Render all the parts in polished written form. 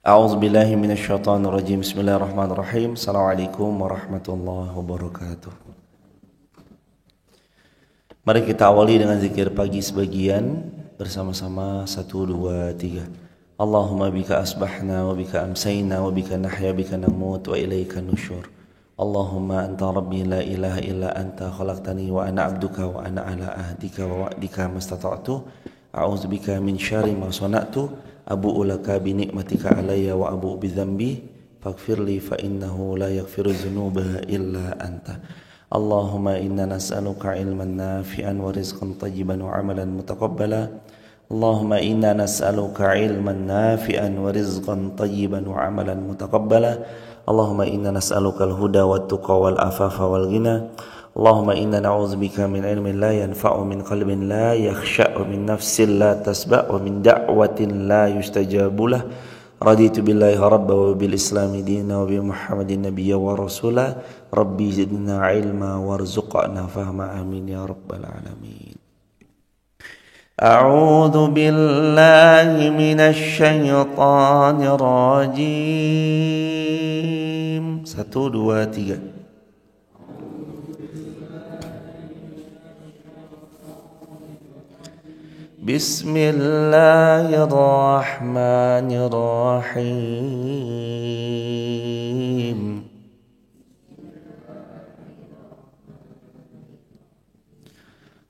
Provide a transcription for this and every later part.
A'udzubillahi minasyaitonirrajim. Bismillahirrahmanirrahim. Assalamualaikum warahmatullahi wabarakatuh. Mari kita awali dengan zikir pagi sebagian bersama-sama. 1, 2, 3. Allahumma bika asbahna wa bika amsayna wa bika nahya bika namut wa ilaika nusyur. Allahumma anta rabbi la ilaha illa anta khalaqtani wa ana abduka wa ana ala ahdika wa wa'dika mastata'tu. A'udzubika min syarri ma sana'tu. Abu'u laka bi ni'matika alayya wa abu'u bi dhanbi faghfirli fa innahu la yaghfiru dzunuba illa anta. Allahumma inna nas'aluka ilman nafi'an wa rizqan tayyiban wa amalan mutaqabbala. Allahumma inna nas'aluka ilman nafi'an wa rizqan tayyiban wa amalan mutaqabbala. Allahumma inna nas'aluka al-huda wat tuqa wal afafa wal ghina. Allahumma inna na'udzubika min ilmin la yanfa'u, min qalbin la yakhsha'u, min nafsin la tasba'u, min da'watin la yustajabu lah. Raditu billahi rabba wa bil islami dina wa bi Muhammadin nabiyya wa rasula. Rabbi zidna ilma warzuqna fahma, amin ya rabbal alamin. A'udzu billahi minasy syaithanir rajim. 1, 2, 3. Bismillahirrahmanirrahim.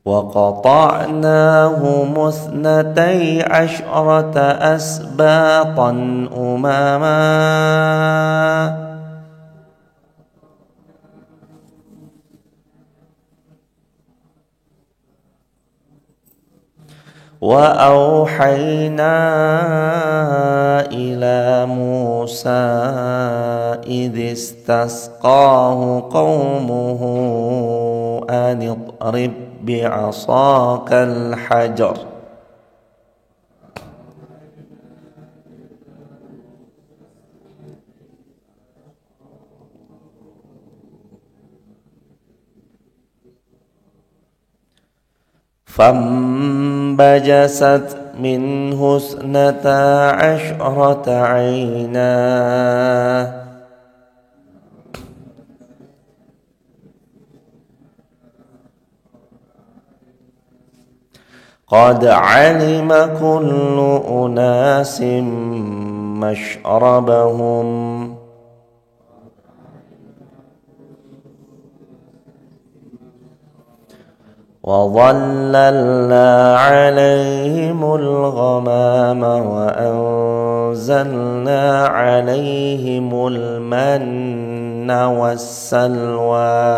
Wa qata'nahum ithnatay asyrata asbatan umama wa awhayna ila Musa idh istasqahu qaumuhu an idrib bi'asakal hajar. فانبجست منه اثنتا عشرة عينا قد علم كل أناس مشربهم وظللنا عليهم الغمام وأنزلنا عليهم المن والسلوى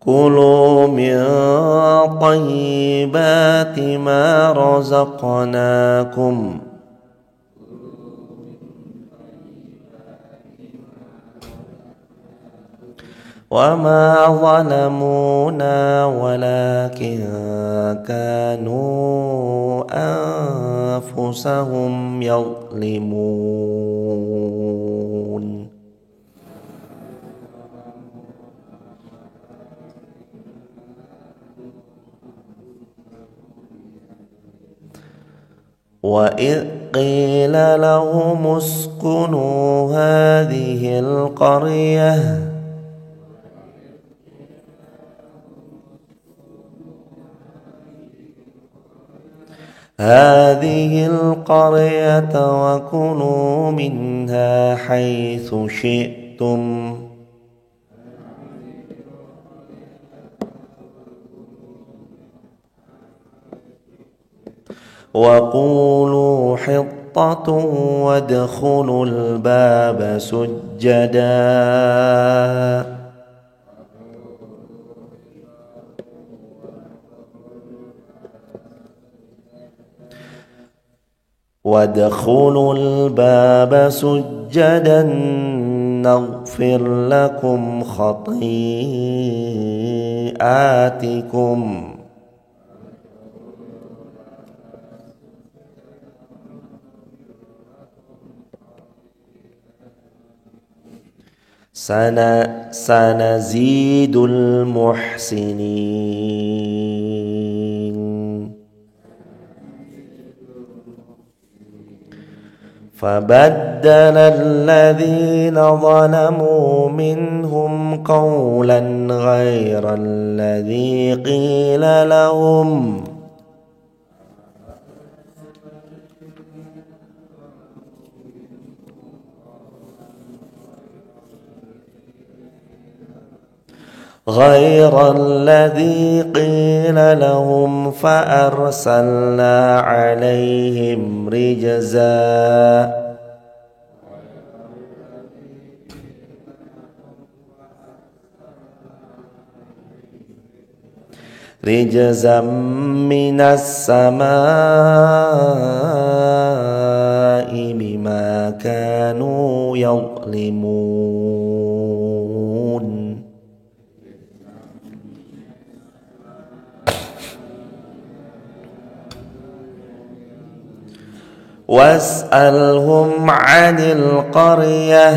كلوا من طيبات ما رزقناكم وما ظلمونا ولكن كانوا أنفسهم يظلمون. وإذ قيل لهم اسكنوا هذه القرية وكلوا منها حيث شئتم وقولوا حطة وادخلوا الباب سجدا نغفر لكم خطيئاتكم sanazidul muhsinin. فبدل الذين ظلموا منهم قولا غير الذي قيل لهم فأرسلنا عليهم رجزا من السماء بما كانوا يظلمون. واسألهم عن القرية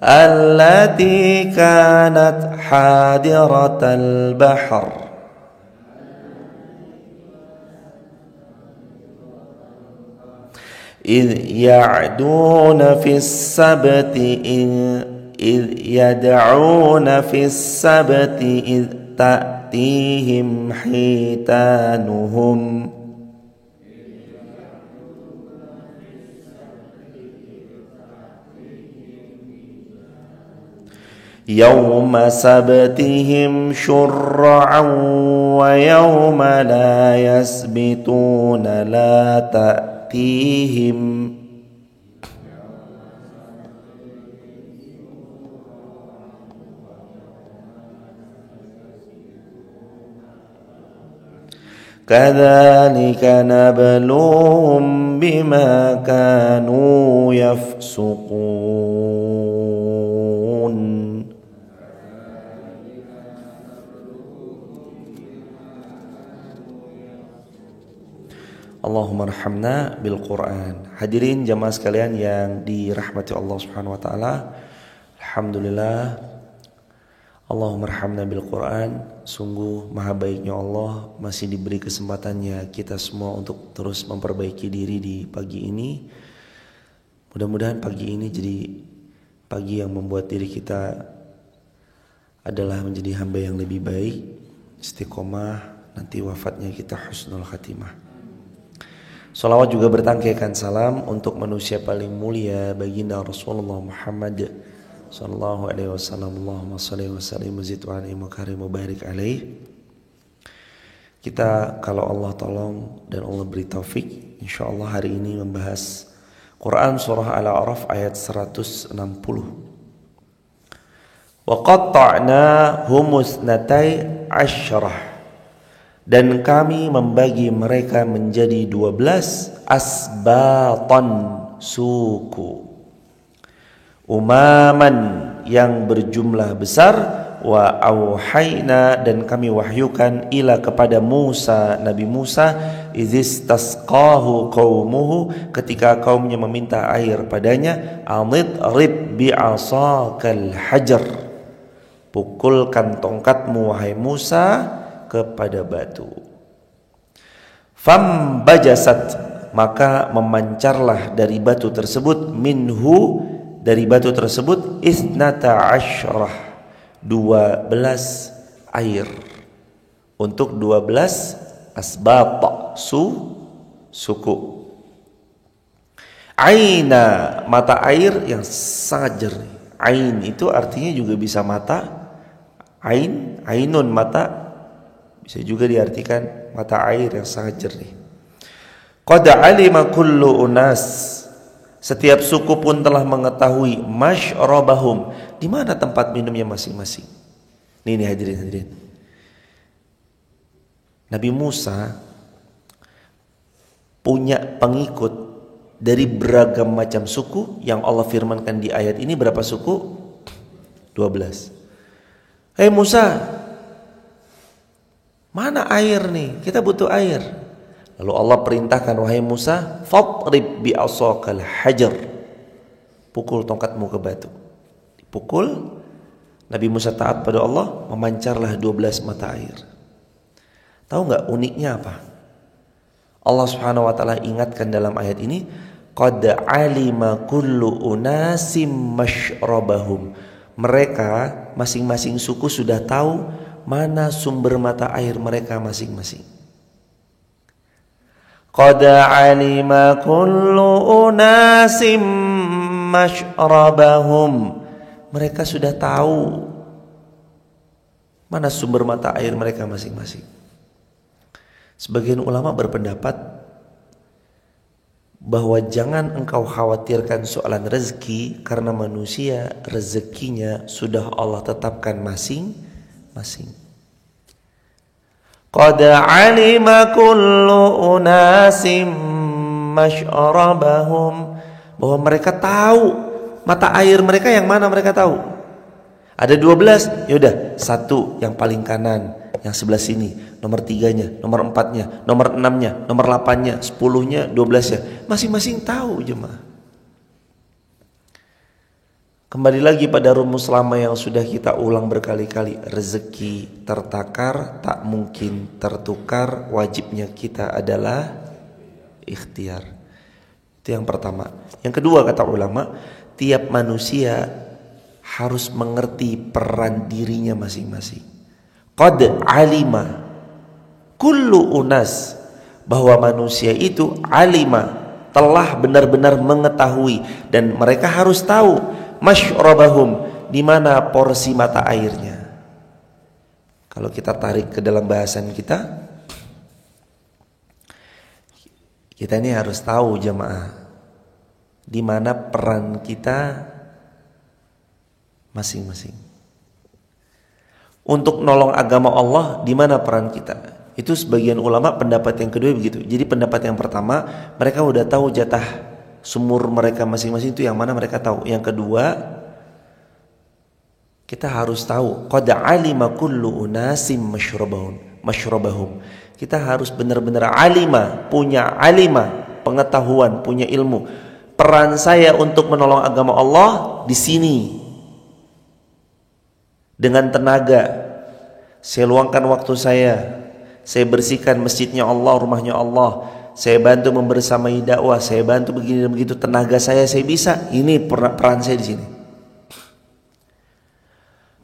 التي كانت حاضرة البحر إذ يعدون في السبت إذ تأتيهم حيتانهم يوم سبتهم شرعا ويوم لا يسبتون لا تأتيهم كذلك نبلوهم بما كانوا يفسقون. Allahumma arhamna bil Quran. Hadirin jamaah sekalian yang dirahmati Allah Subhanahu wa taala. Alhamdulillah. Allahumma arhamna bil Quran. Sungguh maha baiknya Allah masih diberi kesempatannya kita semua untuk terus memperbaiki diri di pagi ini. Mudah-mudahan pagi ini jadi pagi yang membuat diri kita adalah menjadi hamba yang lebih baik, istiqomah, nanti wafatnya kita husnul khatimah. Salawat juga bertangkaikan salam untuk manusia paling mulia baginda Rasulullah Muhammad sallallahu alaihi wasallam. Allahumma shalli wa sallim wa zid wa alim wa karim wa barik alaih. Kita kalau Allah tolong dan Allah beri taufik, insyaallah hari ini membahas Quran surah Al-A'raf ayat 160. Wa qatta'na humusnatai asyrah, dan kami membagi mereka menjadi 12 asbatan, suku, umaman yang berjumlah besar, wa auhayna, dan kami wahyukan ila kepada Musa, Nabi Musa, izistasqahu qaumuhu, ketika kaumnya meminta air padanya, anidrib bi'asakal hajar, pukulkan tongkatmu wahai Musa kepada batu. Fambajasat, maka memancarlah dari batu tersebut, minhu, dari batu tersebut, isnata asyrah, 12 air, untuk 12 asbat, suku. Aina, mata air yang sangat jernih. Ain itu artinya juga bisa mata, ainun mata, bisa juga diartikan mata air yang sangat jernih. Qad alima kullu unas, setiap suku pun telah mengetahui, masyrabahum, di mana tempat minumnya masing-masing. Ini hadirin. Nabi Musa punya pengikut dari beragam macam suku yang Allah firmankan di ayat ini. Berapa suku? 12. Hei Musa, mana air nih? Kita butuh air. Lalu Allah perintahkan, wahai Musa, fadrib bi'asakal hajar. Pukul tongkatmu ke batu. Dipukul, Nabi Musa taat pada Allah, memancarlah 12 mata air. Tahu nggak uniknya apa? Allah Subhanahu wa taala ingatkan dalam ayat ini, qad alima kullu unasim masyrabahum. Mereka masing-masing suku sudah tahu mana sumber mata air mereka masing-masing. Qad alima kullu unasim masyrabahum. Mereka sudah tahu mana sumber mata air mereka masing-masing. Sebagian ulama berpendapat bahwa jangan engkau khawatirkan soalan rezeki, karena manusia rezekinya sudah Allah tetapkan masing-masing. Qad alima kullu unasim masyrabahum. Bahwa mereka tahu mata air mereka yang mana, mereka tahu. Ada 12, yaudah satu yang paling kanan, yang sebelah sini, nomor 3-nya, nomor 4-nya, nomor 6-nya, nomor 8-nya, 10-nya, 12-nya. Masing-masing tahu jemaah. Kembali lagi pada rumus lama yang sudah kita ulang berkali-kali. Rezeki tertakar, tak mungkin tertukar. Wajibnya kita adalah ikhtiar. Itu yang pertama. Yang kedua, kata ulama, tiap manusia harus mengerti peran dirinya masing-masing. Qad alima kullu unas, bahwa manusia itu alima, telah benar-benar mengetahui, dan mereka harus tahu masyrabahum, di mana porsi mata airnya. Kalau kita tarik ke dalam bahasan kita ini harus tahu jemaah, di mana peran kita masing-masing. Untuk nolong agama Allah, di mana peran kita? Itu sebagian ulama pendapat yang kedua begitu. Jadi pendapat yang pertama, mereka udah tahu jatah sumur mereka masing-masing itu yang mana, mereka tahu. Yang kedua, kita harus tahu qad alima kullu unasim masyrabahum. Kita harus benar-benar alima, punya pengetahuan, punya ilmu. Peran saya untuk menolong agama Allah di sini. Dengan tenaga saya luangkan waktu saya bersihkan masjidnya Allah, rumahnya Allah, saya bantu membersamai dakwah, saya bantu begini dan begitu, tenaga saya bisa. Ini peran saya di sini.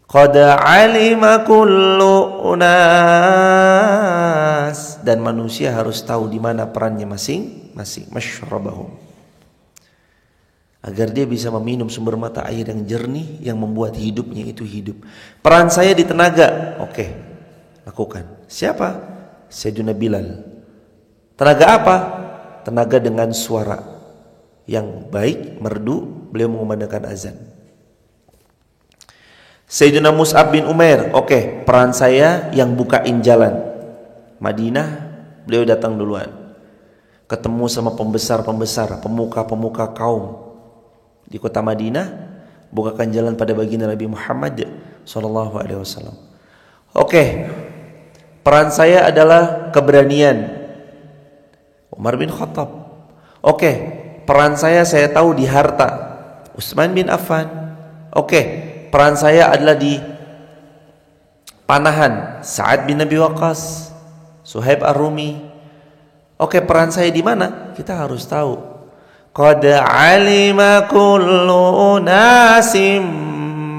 Qad alima kullu unas, dan manusia harus tahu di mana perannya masing-masing. Masyrabahum, agar dia bisa meminum sumber mata air yang jernih yang membuat hidupnya itu hidup. Peran saya di tenaga, oke, lakukan. Siapa? Sayyidina Bilal. Tenaga apa? Tenaga dengan suara yang baik, merdu, beliau mengumandangkan azan. Sayyidina Mus'ab bin Umair, oke, peran saya yang bukain jalan. Madinah, beliau datang duluan, ketemu sama pembesar-pembesar, pemuka-pemuka kaum di kota Madinah, bukakan jalan pada baginda Nabi Muhammad sallallahu alaihi wasallam. Oke, peran saya adalah keberanian. Umar bin Khattab. Oke, peran saya tahu di harta. Utsman bin Affan. Oke, peran saya adalah di panahan. Sa'ad bin Abi Waqqas, Suhaib Ar-Rumi. Oke, peran saya di mana? Kita harus tahu. Qad alima kullu nasim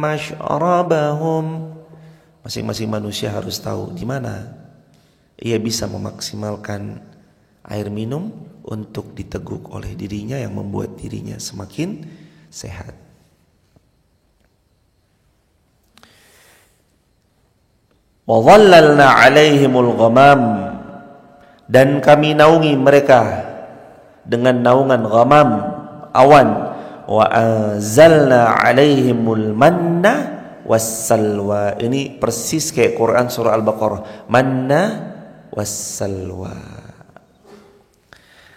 masyrabahum. Masing-masing manusia harus tahu di mana ia bisa memaksimalkan air minum untuk diteguk oleh dirinya, yang membuat dirinya semakin sehat. Wa dhallalna 'alaihimul ghamam, dan kami naungi mereka dengan naungan ghamam, awan. Wa anzalna 'alaihimul manna wassalwa. Ini persis kayak Quran surah Al-Baqarah, manna wassalwa.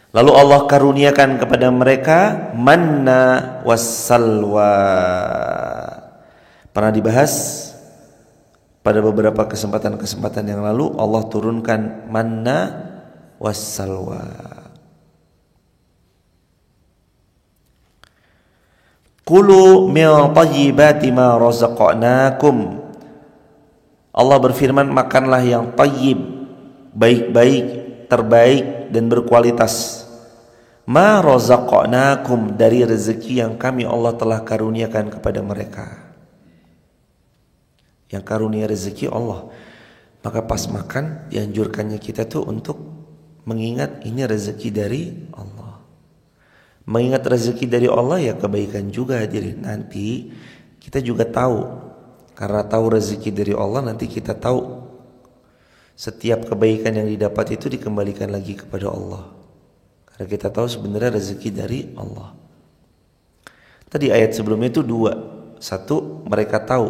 Lalu Allah karuniakan kepada mereka manna wassalwa. Pernah dibahas pada beberapa kesempatan yang lalu. Allah turunkan manna wassalwa. Kulu min thayyibati ma razaqnakum. Allah berfirman, makanlah yang thayyib, baik-baik, terbaik dan berkualitas. Ma razaqnakum, dari rezeki yang kami Allah telah karuniakan kepada mereka. Yang karunia rezeki Allah. Maka pas makan dianjurkannya kita tuh untuk mengingat ini rezeki dari Allah. Mengingat rezeki dari Allah ya kebaikan juga hadirin. Nanti kita juga tahu, karena tahu rezeki dari Allah, nanti kita tahu setiap kebaikan yang didapat itu dikembalikan lagi kepada Allah. Karena kita tahu sebenarnya rezeki dari Allah. Tadi ayat sebelumnya itu dua. Satu, mereka tahu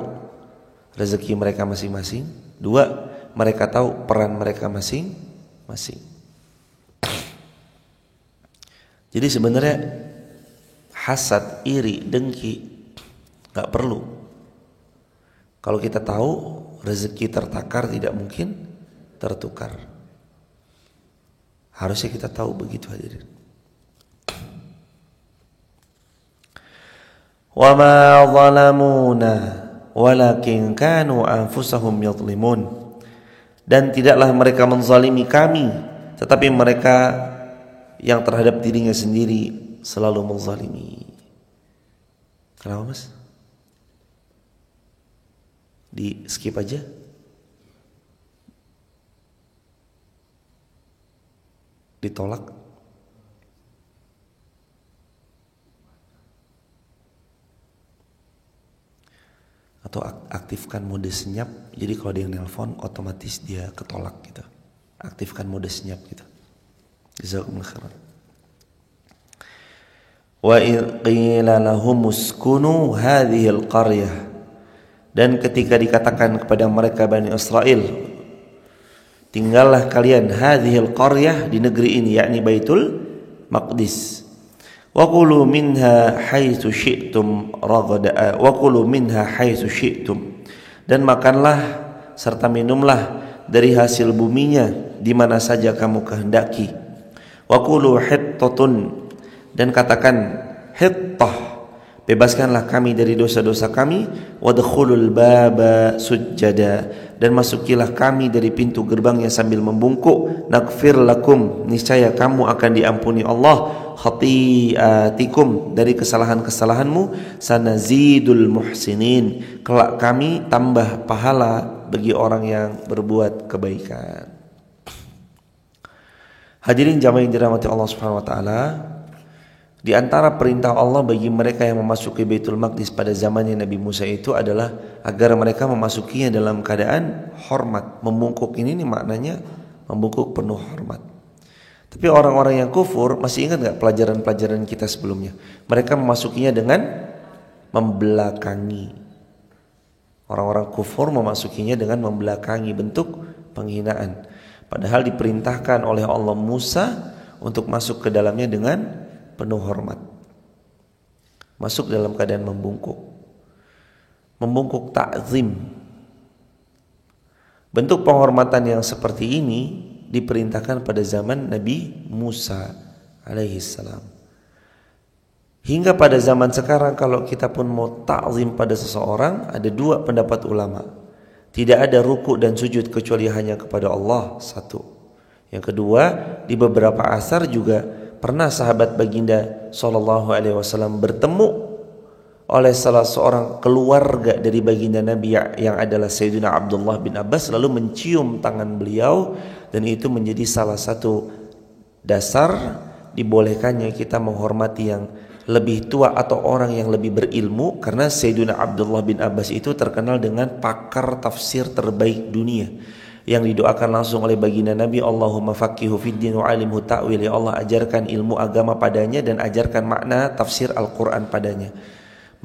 rezeki mereka masing-masing. Dua, mereka tahu peran mereka masing-masing. Jadi sebenarnya hasad, iri, dengki gak perlu. Kalau kita tahu rezeki tertakar tidak mungkin tertukar. Harusnya kita tahu begitu hadirin. Wa ma zalamuna walakin kanu anfusahum yadhlimun. Dan tidaklah mereka menzalimi kami, tetapi mereka yang terhadap dirinya sendiri selalu menzalimi. Kenapa mas? Di skip aja. Ditolak. Atau aktifkan mode senyap. Jadi kalau dia nelpon otomatis dia ketolak gitu. Aktifkan mode senyap gitu. Jazakumullah khairan. Wa idh qila lahum uskunu hadhihi al-qaryah. Dan ketika dikatakan kepada mereka Bani Israel, tinggallah kalian hadhihi al-qaryah, di negeri ini, yakni Baitul Maqdis. Wa kulu minha haitsu syi'tum ragada, wa kulu minha haitsu syi'tum. Dan makanlah serta minumlah dari hasil buminya di mana saja kamu kehendaki. Wa qulu hittatun, dan katakan hittah, bebaskanlah kami dari dosa-dosa kami. Wadkhulul baba sujjada, dan masukilah kami dari pintu gerbangnya sambil membungkuk. Naghfir lakum, niscaya kamu akan diampuni Allah khati'atikum, dari kesalahan-kesalahanmu. Sanazidul muhsinin, kelak kami tambah pahala bagi orang yang berbuat kebaikan. Hadirin jamaah yang dirahmati Allah Subhanahu wa taala, di antara perintah Allah bagi mereka yang memasuki Baitul Maqdis pada zamannya Nabi Musa itu adalah agar mereka memasukinya dalam keadaan hormat. Membungkuk ini maknanya membungkuk penuh hormat. Tapi orang-orang yang kufur, masih ingat enggak pelajaran-pelajaran kita sebelumnya? Mereka memasukinya dengan membelakangi. Orang-orang kufur memasukinya dengan membelakangi, bentuk penghinaan. Padahal diperintahkan oleh Allah Musa untuk masuk ke dalamnya dengan penuh hormat. Masuk dalam keadaan membungkuk. Membungkuk ta'zim. Bentuk penghormatan yang seperti ini diperintahkan pada zaman Nabi Musa alaihissalam. Hingga pada zaman sekarang kalau kita pun mau ta'zim pada seseorang, ada dua pendapat ulama. Tidak ada ruku dan sujud kecuali hanya kepada Allah, satu. Yang kedua, di beberapa asar juga pernah sahabat baginda sallallahu alaihi wasallam bertemu oleh salah seorang keluarga dari baginda Nabi yang adalah Sayyidina Abdullah bin Abbas, lalu mencium tangan beliau, dan itu menjadi salah satu dasar dibolehkannya kita menghormati yang lebih tua atau orang yang lebih berilmu, karena Sayyidina Abdullah bin Abbas itu terkenal dengan pakar tafsir terbaik dunia yang didoakan langsung oleh baginda Nabi, Allahumma faqihu fiddin wa alimhu ta'wil, ya Allah ajarkan ilmu agama padanya dan ajarkan makna tafsir Al-Quran padanya.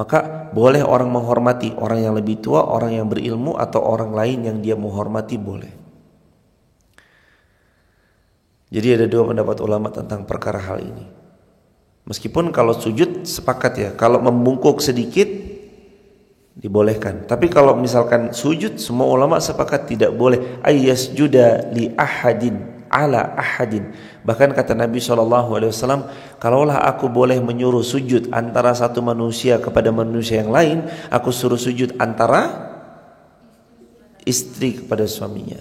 Maka boleh orang menghormati orang yang lebih tua, orang yang berilmu, atau orang lain yang dia menghormati, boleh. Jadi ada dua pendapat ulama tentang perkara hal ini. Meskipun kalau sujud sepakat ya, kalau membungkuk sedikit dibolehkan. Tapi kalau misalkan sujud, semua ulama sepakat tidak boleh. Ayyasjuda li ahadin ala ahadin. Bahkan kata Nabi SAW, kalaulah aku boleh menyuruh sujud antara satu manusia kepada manusia yang lain, aku suruh sujud antara istri kepada suaminya.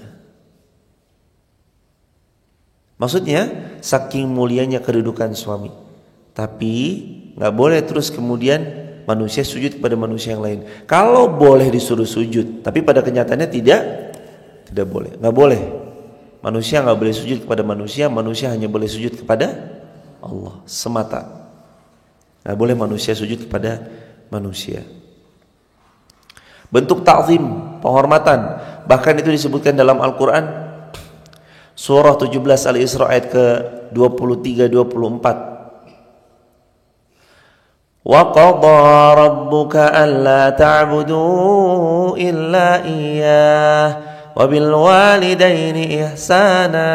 Maksudnya saking mulianya kedudukan suami. Tapi gak boleh terus kemudian manusia sujud kepada manusia yang lain. Kalau boleh disuruh sujud, tapi pada kenyataannya tidak boleh. Gak boleh. Manusia gak boleh sujud kepada manusia, manusia hanya boleh sujud kepada Allah semata. Gak boleh manusia sujud kepada manusia. Bentuk ta'zim, penghormatan, bahkan itu disebutkan dalam Al-Quran surah 17 Al-Isra ayat ke 23-24. Wa qadha rabbuka alla ta'budu illa iyyah wa bil walidaini ihsana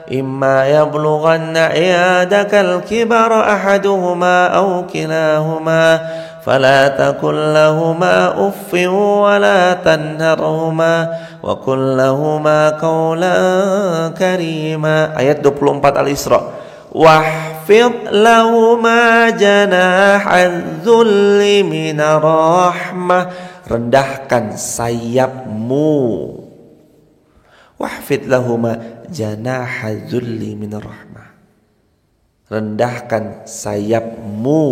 imma yablughanna 'indakal kibara ahaduhuma aw kilahuma fala takul lahumā uffin wa la tanharhumā wa qul lahumā qawlan karīmā. Ayat 24 Al-Isra. Wahfid lahumā janāhadz dzulli minar rahmah, rendahkan sayapmu. Wahfid lahumā janāhadz dzulli minar rahmah, rendahkan sayapmu.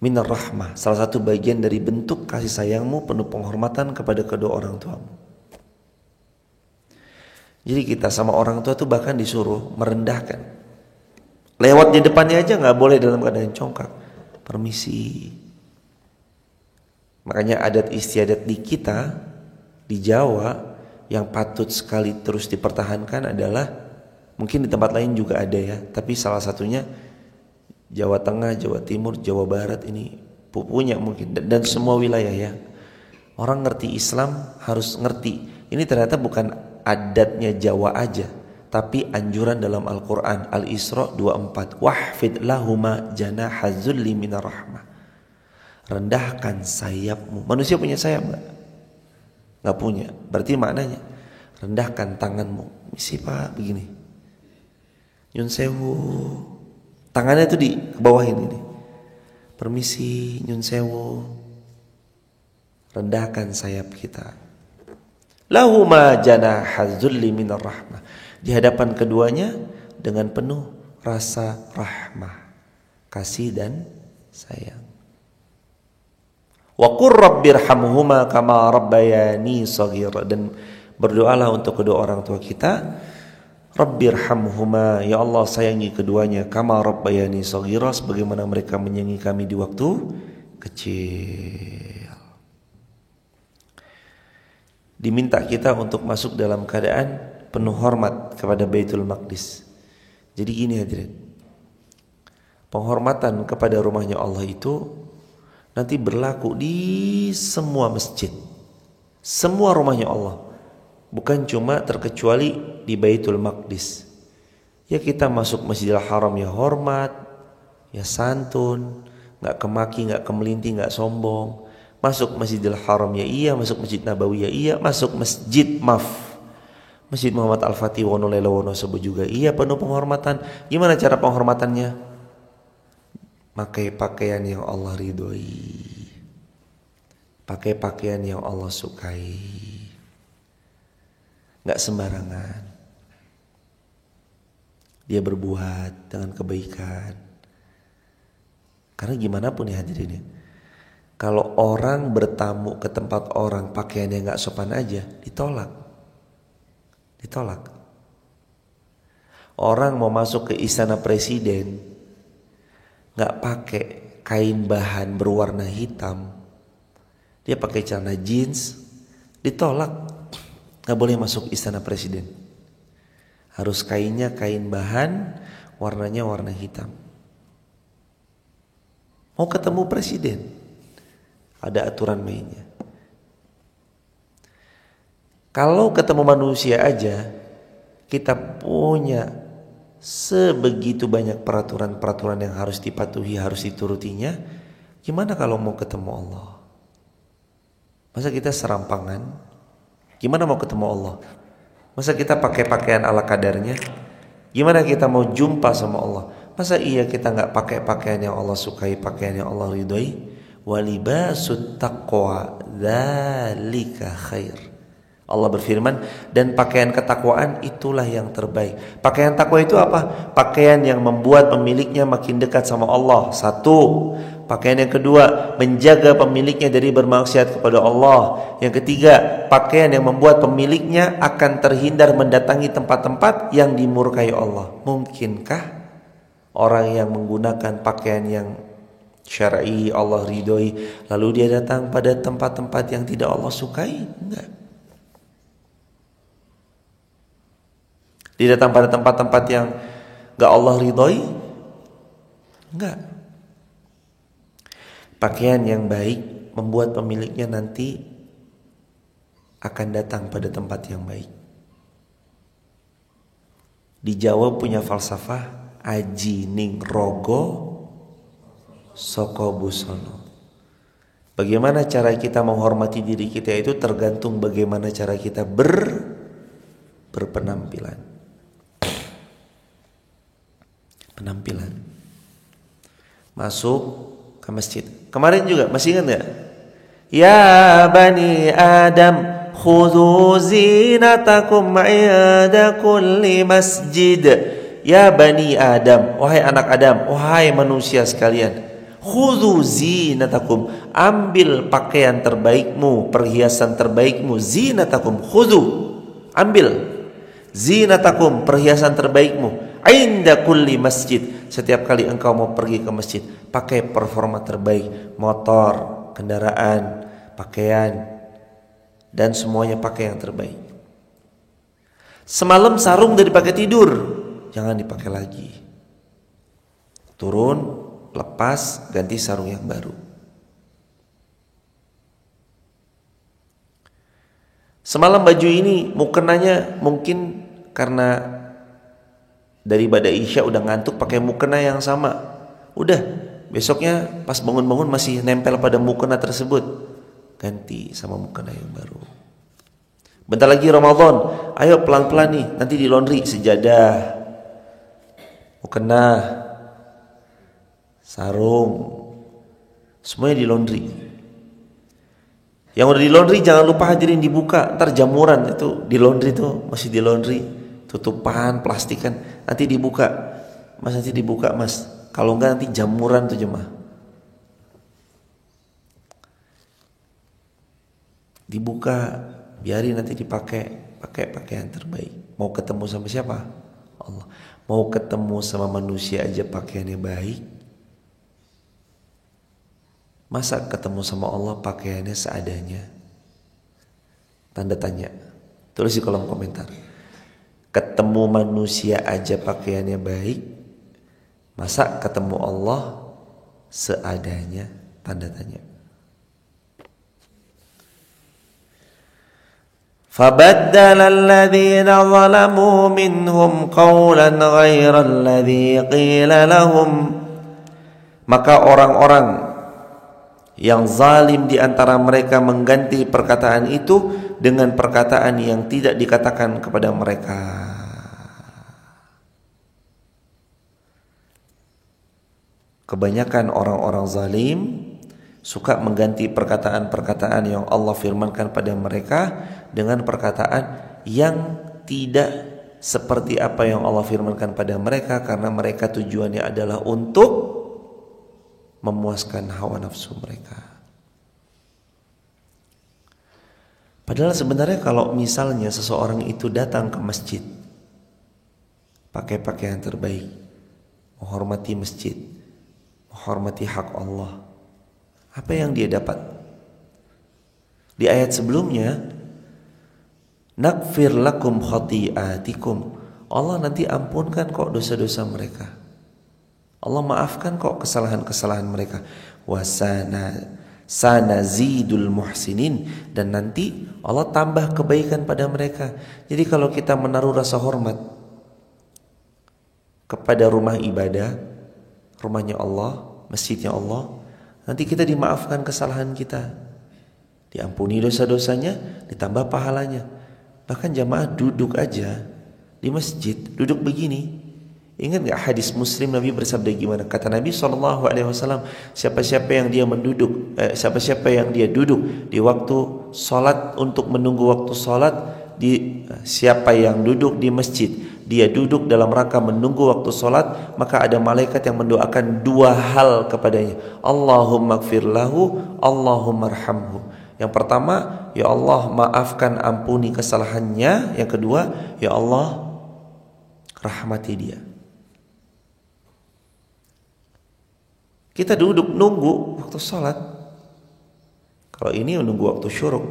Minar rahmah, salah satu bagian dari bentuk kasih sayangmu, penuh penghormatan kepada kedua orang tuamu. Jadi kita sama orang tua tuh bahkan disuruh merendahkan. Lewat di depannya aja gak boleh dalam keadaan congkak. Permisi. Makanya adat istiadat di kita, di Jawa, yang patut sekali terus dipertahankan adalah, mungkin di tempat lain juga ada ya, tapi salah satunya Jawa Tengah, Jawa Timur, Jawa Barat ini punya mungkin, dan semua wilayah ya. Orang ngerti Islam harus ngerti. Ini ternyata bukan adatnya Jawa aja, tapi anjuran dalam Al-Quran. Al-Isra 24. Wahfid lahuma janahadz dzulli minar rahmah, rendahkan sayapmu. Manusia punya sayap gak? Gak punya. Berarti maknanya rendahkan tanganmu. Misi pak begini, nyun sewu, tangannya itu di bawah ini. Permisi, nyun sewu, rendahkan sayap kita. Lahuma janahadz dzulli minar rahmah, di hadapan keduanya dengan penuh rasa rahmah, kasih dan sayang. Wa qur rabbirhamhuma kama rabbayani shaghira, dan berdoalah untuk kedua orang tua kita. Rabbirhamhuma, ya Allah sayangi keduanya, kama rabbayani shaghira, sebagaimana mereka menyayangi kami di waktu kecil. Diminta kita untuk masuk dalam keadaan penuh hormat kepada Baitul Maqdis. Jadi gini hadirin, penghormatan kepada rumahnya Allah itu nanti berlaku di semua masjid, semua rumahnya Allah, bukan cuma terkecuali di Baitul Maqdis. Ya kita masuk Masjidil Haram ya hormat, ya santun, gak kemaki, gak kemelinti, gak sombong. Masuk Masjidil Haram ya iya, masuk Masjid Nabawi ya iya, masuk Masjid Masjid Muhammad Al-Fatih Wonolela Wonosobo juga iya, penuh penghormatan. Gimana cara penghormatannya? Pakai pakaian yang Allah ridhoi, pakai pakaian yang Allah sukai, gak sembarangan. Dia berbuat dengan kebaikan. Karena gimana pun ya hadirin ya, kalau orang bertamu ke tempat orang pakaiannya gak sopan aja, ditolak. Orang mau masuk ke istana presiden gak pakai kain bahan berwarna hitam, dia pakai celana jeans, ditolak. Gak boleh masuk istana presiden. Harus kainnya kain bahan, warnanya warna hitam. Mau ketemu presiden, ada aturan mainnya. Kalau ketemu manusia aja kita punya sebegitu banyak peraturan-peraturan yang harus dipatuhi, harus diturutinya, gimana kalau mau ketemu Allah? Masa kita serampangan? Gimana mau ketemu Allah? Masa kita pakai pakaian ala kadarnya? Gimana kita mau jumpa sama Allah? Masa iya kita nggak pakai pakaian yang Allah sukai, pakaian yang Allah ridhoi? Walibasut taqwa dzalika khair. Allah berfirman, dan pakaian ketakwaan itulah yang terbaik. Pakaian takwa itu apa? Pakaian yang membuat pemiliknya makin dekat sama Allah. Satu. Pakaian yang kedua, menjaga pemiliknya dari bermaksiat kepada Allah. Yang ketiga, pakaian yang membuat pemiliknya akan terhindar mendatangi tempat-tempat yang dimurkai Allah. Mungkinkah orang yang menggunakan pakaian yang syar'i, Allah ridhoi, lalu dia datang pada tempat-tempat yang tidak Allah sukai? Enggak. Dia datang pada tempat-tempat yang gak Allah ridhoi? Enggak. Pakaian yang baik membuat pemiliknya nanti akan datang pada tempat yang baik. Di Jawa punya falsafah, aji ning rogo soko busono. Bagaimana cara kita menghormati diri kita itu tergantung bagaimana cara kita berpenampilan. Penampilan. Masuk ke masjid. Kemarin juga masih ingat enggak? Ya bani Adam khudhu zinatakum 'inda kulli masjid. Ya bani Adam, wahai anak Adam, wahai manusia sekalian, khudhu zinatakum, ambil pakaian terbaikmu, perhiasan terbaikmu, zinatakum, khudhu, ambil zinatakum, perhiasan terbaikmu, 'inda kulli masjid, setiap kali engkau mau pergi ke masjid, pakai performa terbaik, motor, kendaraan, pakaian, dan semuanya pakai yang terbaik. Semalam sarung udah dipakai tidur, jangan dipakai lagi. Turun, lepas, ganti sarung yang baru. Semalam baju ini mukenanya mungkin karena dari badai isya udah ngantuk pakai mukena yang sama. Udah, besoknya pas bangun-bangun masih nempel pada mukena tersebut. Ganti sama mukena yang baru. Bentar lagi Ramadan, ayo pelan-pelan nih, nanti di laundry sejadah, mukena, sarung, semuanya di laundry. Yang udah di laundry jangan lupa hadirin dibuka, ntar jamuran itu di laundry tuh masih di laundry, tutupan, plastikan, nanti dibuka, mas nanti dibuka mas, kalau enggak nanti jamuran tuh jemaah. Dibuka, biarin nanti dipakai, pakai pakaian terbaik. Mau ketemu sama siapa? Allah. Mau ketemu sama manusia aja pakaiannya baik. Masa ketemu sama Allah pakaiannya seadanya? Tanda tanya. Tulis di kolom komentar. Ketemu manusia aja pakaiannya baik, masa ketemu Allah seadanya? Tanda tanya. فَبَدَّلَ الَّذِينَ ظَلَمُوا مِنْهُمْ قَوْلًا غَيْرَ الَّذِي قِيلَ لَهُمْ. Maka orang-orang yang zalim di antara mereka mengganti perkataan itu dengan perkataan yang tidak dikatakan kepada mereka. Kebanyakan orang-orang zalim suka mengganti perkataan-perkataan yang Allah firmankan pada mereka dengan perkataan yang tidak seperti apa yang Allah firmankan pada mereka, karena mereka tujuannya adalah untuk memuaskan hawa nafsu mereka. Padahal sebenarnya kalau misalnya seseorang itu datang ke masjid pakai pakaian terbaik, menghormati masjid, menghormati hak Allah, apa yang dia dapat? Di ayat sebelumnya, nakfir lakum khati'atikum, Allah nanti ampunkan kok dosa-dosa mereka, Allah maafkan kok kesalahan-kesalahan mereka. Sanazidul muhsinin, dan nanti Allah tambah kebaikan pada mereka. Jadi kalau kita menaruh rasa hormat kepada rumah ibadah, rumahnya Allah, masjidnya Allah, nanti kita dimaafkan kesalahan kita, diampuni dosa-dosanya, ditambah pahalanya. Bahkan jamaah duduk aja di masjid, duduk begini. Ingat gak hadis Muslim Nabi bersabda gimana? Kata Nabi SAW, siapa-siapa yang dia duduk di waktu sholat untuk menunggu waktu sholat, siapa yang duduk di masjid, dia duduk dalam rangka menunggu waktu sholat, maka ada malaikat yang mendoakan dua hal kepadanya. Allahumma gfir lahu, Allahumma arhamhu. Yang pertama, ya Allah maafkan, ampuni kesalahannya. Yang kedua, ya Allah rahmati dia. Kita duduk nunggu waktu sholat. Kalau ini menunggu waktu syuruk.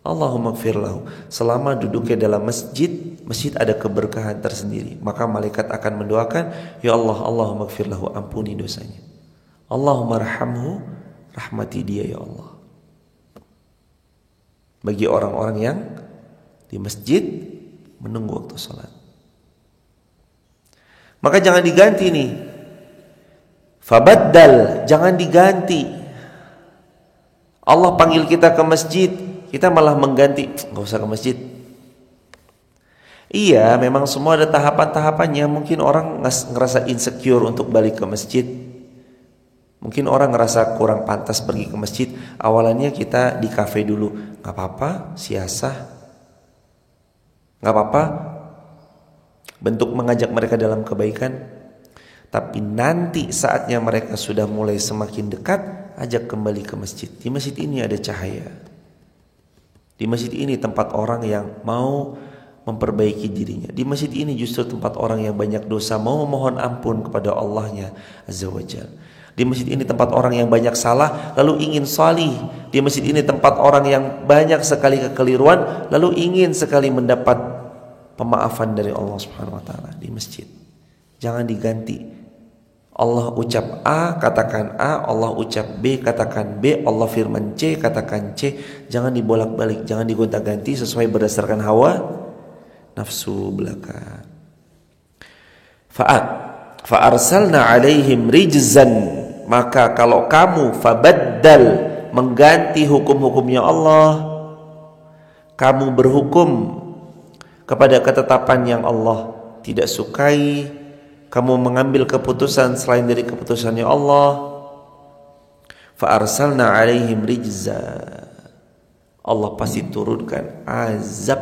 Allahumma gfir lahu. Selama duduknya dalam masjid, masjid ada keberkahan tersendiri. Maka malaikat akan mendoakan, ya Allah, Allahumma gfir lahu, ampuni dosanya. Allahumma arhamhu, rahmati dia ya Allah. Bagi orang-orang yang di masjid menunggu waktu sholat. Maka jangan diganti nih. Fabaddal, jangan diganti. Allah panggil kita ke masjid, kita malah mengganti, nggak usah ke masjid. Iya, memang semua ada tahapan-tahapannya. Mungkin orang ngerasa insecure untuk balik ke masjid. Mungkin orang ngerasa kurang pantas pergi ke masjid. Awalannya kita di kafe dulu, nggak apa-apa, siasah, nggak apa-apa, bentuk mengajak mereka dalam kebaikan. Tapi nanti saatnya mereka sudah mulai semakin dekat, ajak kembali ke masjid. Di masjid ini ada cahaya. Di masjid ini tempat orang yang mau memperbaiki dirinya. Di masjid ini justru tempat orang yang banyak dosa mau memohon ampun kepada Allahnya Azza wa Jalla. Di masjid ini tempat orang yang banyak salah lalu ingin salih. Di masjid ini tempat orang yang banyak sekali kekeliruan lalu ingin sekali mendapat pemaafan dari Allah Subhanahu wa taala di masjid. Jangan diganti. Allah ucap A, katakan A. Allah ucap B, katakan B. Allah firman C, katakan C. Jangan dibolak-balik, jangan digonta-ganti sesuai berdasarkan hawa nafsu belaka. Fa'arsalna alaihim rijzan. Maka kalau kamu fabaddal, mengganti hukum-hukumnya Allah, kamu berhukum kepada ketetapan yang Allah tidak sukai, kamu mengambil keputusan selain dari keputusannya Allah, fa'arsalna alaihim rijza, Allah pasti turunkan azab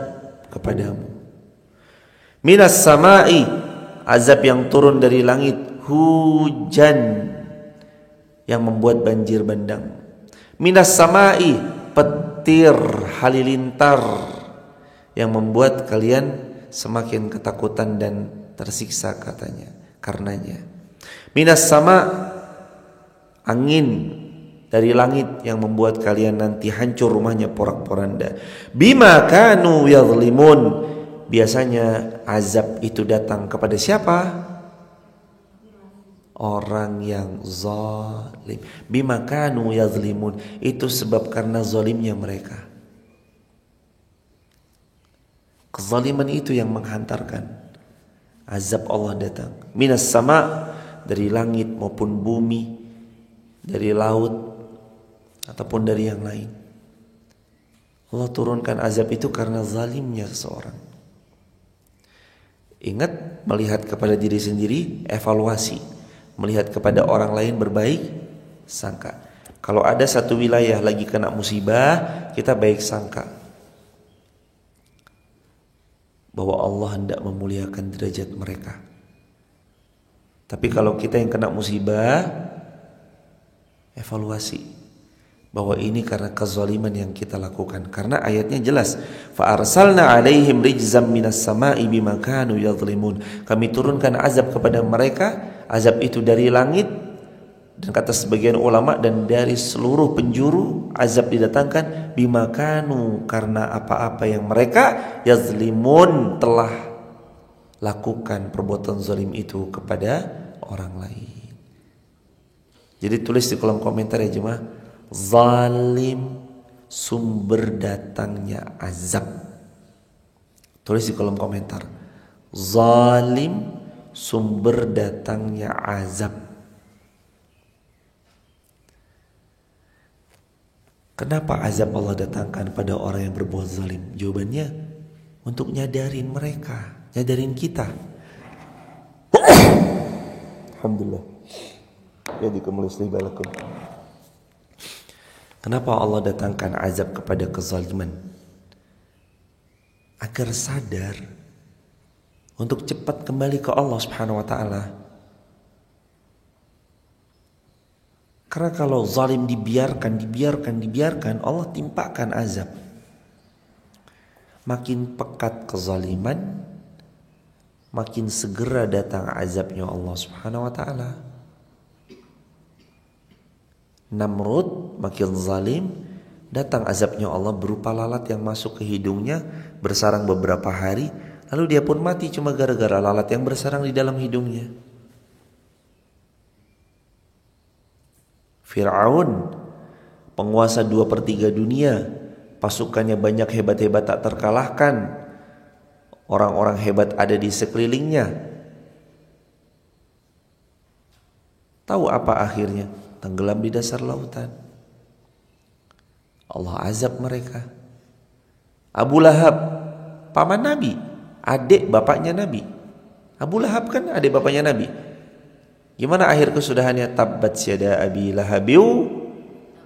kepadamu. Minas samai, azab yang turun dari langit, hujan yang membuat banjir bandang. Minas samai, petir halilintar yang membuat kalian semakin ketakutan dan tersiksa karenanya. Minas sama, angin dari langit yang membuat kalian nanti hancur rumahnya porak-poranda. Bima kanu yadhlimun. Biasanya azab itu datang kepada siapa? Orang yang zalim. Bima kanu yadhlimun. Itu sebab karena zalimnya mereka. Kezaliman itu yang menghantarkan azab Allah datang. Minas sama, dari langit maupun bumi, dari laut ataupun dari yang lain. Allah turunkan azab itu karena zalimnya seseorang. Ingat, melihat kepada diri sendiri, evaluasi. Melihat kepada orang lain, berbaik sangka. Kalau ada satu wilayah lagi kena musibah, kita baik sangka bahwa Allah hendak memuliakan derajat mereka. Tapi kalau kita yang kena musibah, evaluasi bahwa ini karena kezaliman yang kita lakukan. Karena ayatnya jelas, fa arsalna alaihim rijzam minas sama'i bima kanu yadhlimun. Kami turunkan azab kepada mereka, azab itu dari langit, dan kata sebagian ulama, dan dari seluruh penjuru azab didatangkan bima kanu, karena apa-apa yang mereka yazlimun telah lakukan perbuatan zalim itu kepada orang lain. Jadi tulis di kolom komentar ya jemaah, zalim sumber datangnya azab. Tulis di kolom komentar, zalim sumber datangnya azab. Kenapa azab Allah datangkan pada orang yang berbuat zalim? Jawabannya, untuk nyadarin mereka, nyadarin kita. Alhamdulillah. Jadi kemuliaan balakum. Kenapa Allah datangkan azab kepada kezaliman? Agar sadar untuk cepat kembali ke Allah Subhanahu wa taala. Karena kalau zalim dibiarkan, Allah timpakan azab. Makin pekat kezaliman, makin segera datang azabnya Allah Subhanahu wa taala. Namrud makin zalim, datang azabnya Allah berupa lalat yang masuk ke hidungnya, bersarang beberapa hari, lalu dia pun mati cuma gara-gara lalat yang bersarang di dalam hidungnya. Fir'aun, penguasa 2/3 dunia, pasukannya banyak, hebat-hebat tak terkalahkan, orang-orang hebat ada di sekelilingnya. Tahu apa akhirnya? Tenggelam di dasar lautan. Allah azab mereka. Abu Lahab, paman Nabi, adik bapaknya Nabi. Abu Lahab kan adik bapaknya Nabi. Gimana akhir kesudahannya? Tabbat yada abi lahabiu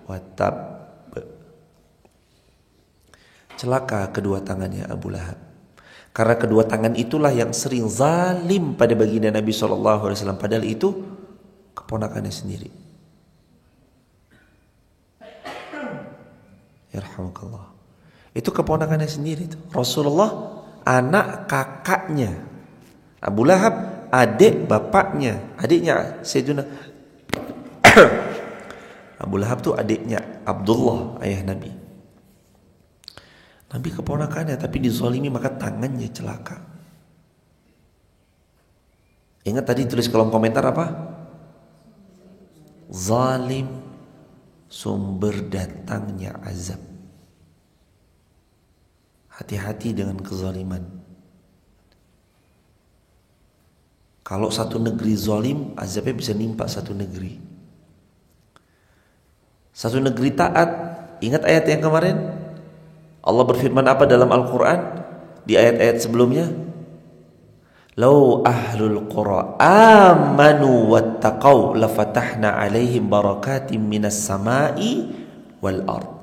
wa tab. Celaka kedua tangannya Abu Lahab. Karena kedua tangan itulah yang sering zalim pada baginda Nabi SAW. Padahal itu keponakannya sendiri. Yarhamukallah. Itu keponakannya sendiri itu. Rasulullah anak kakaknya. Abu Lahab adik bapaknya, adiknya Sayyidina Abu Lahab tuh adiknya Abdullah, ayah Nabi. Nabi keponakannya tapi dizalimi maka tangannya celaka. Ingat tadi tulis kolom komentar apa? Zalim sumber datangnya azab. Hati-hati dengan kezaliman. Kalau satu negeri zalim, azabnya bisa nimpa satu negeri. Satu negeri taat, ingat ayat yang kemarin? Allah berfirman apa dalam Al-Quran? Di ayat-ayat sebelumnya? Lau ahlul qura amanu wattaqau lafatahna alaihim barakatim minas samai wal ard.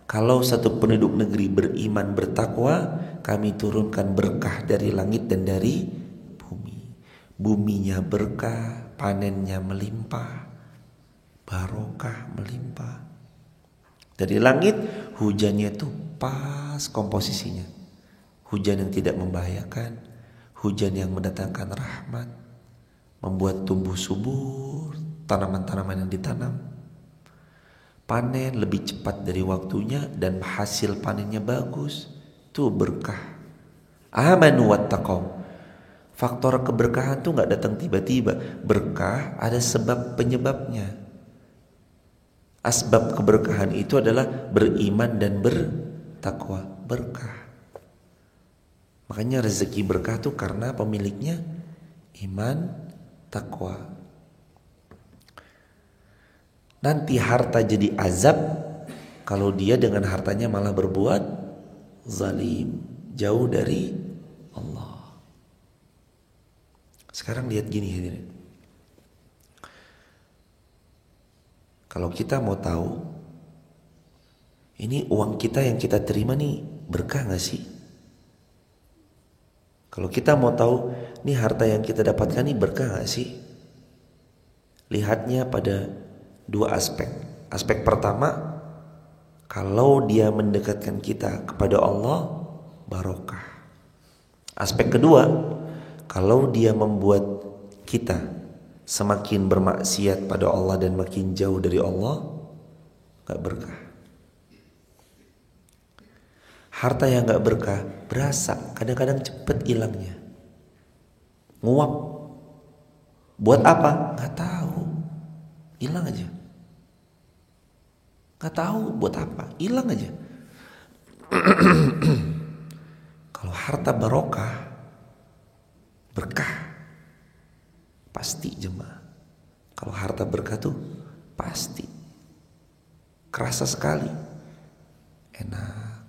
Kalau satu penduduk negeri beriman bertakwa, kami turunkan berkah dari langit dan dari buminya berkah, panennya melimpah, barokah melimpah. Dari langit hujannya itu pas komposisinya. Hujan yang tidak membahayakan, hujan yang mendatangkan rahmat, membuat tumbuh subur tanaman-tanaman yang ditanam. Panen lebih cepat dari waktunya dan hasil panennya bagus. Itu berkah. Amanu wattaqau. Faktor keberkahan tuh gak datang tiba-tiba. Berkah ada sebab penyebabnya. Asbab keberkahan itu adalah beriman dan bertakwa. Berkah. Makanya rezeki berkah tuh karena pemiliknya iman, takwa. Nanti harta jadi azab kalau dia dengan hartanya malah berbuat zalim, jauh dari Allah. Sekarang lihat gini hadirin. Kalau kita mau tahu ini uang kita yang kita terima nih berkah gak sih? Kalau kita mau tahu ini harta yang kita dapatkan nih berkah gak sih? Lihatnya pada dua aspek. Aspek pertama, kalau dia mendekatkan kita kepada Allah, barokah. Aspek kedua, kalau dia membuat kita semakin bermaksiat pada Allah dan makin jauh dari Allah, gak berkah. Harta yang gak berkah berasa, kadang-kadang cepet hilangnya. Nguap. Buat apa? Gak tahu. Hilang aja. Gak tahu buat apa, hilang aja. Kalau harta barokah, berkah, pasti jemaah. Kalau harta berkah tuh pasti kerasa sekali, enak,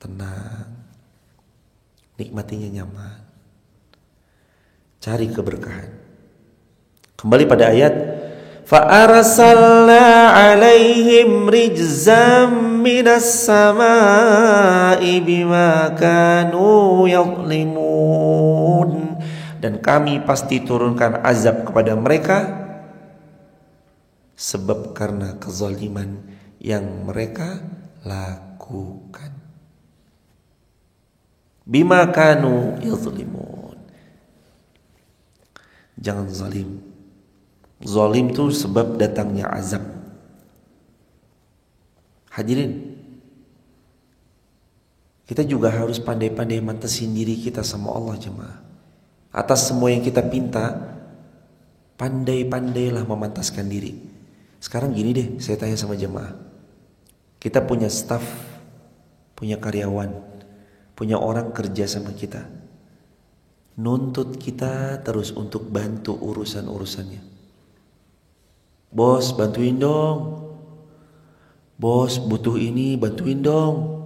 tenang, nikmatinya nyaman. Cari keberkahan. Kembali pada ayat, فَأَرْسَلْنَا عَلَيْهِمْ رِجْزًا مِنَ السَّمَاءِ بِمَا كَانُوا يَظْلِمُونَ. Dan kami pasti turunkan azab kepada mereka sebab karena kezaliman yang mereka lakukan. Bima kanu yadhlimun. Jangan zalim. Zalim itu sebab datangnya azab. Hadirin, kita juga harus pandai-pandai mantesin diri kita sama Allah jemaah. Atas semua yang kita pinta, pandai-pandailah memantaskan diri. Sekarang gini deh, saya tanya sama jemaah. Kita punya staff, punya karyawan, punya orang kerja sama kita. Nuntut kita terus untuk bantu urusan-urusannya. Bos, bantuin dong. Bos, butuh ini, bantuin dong.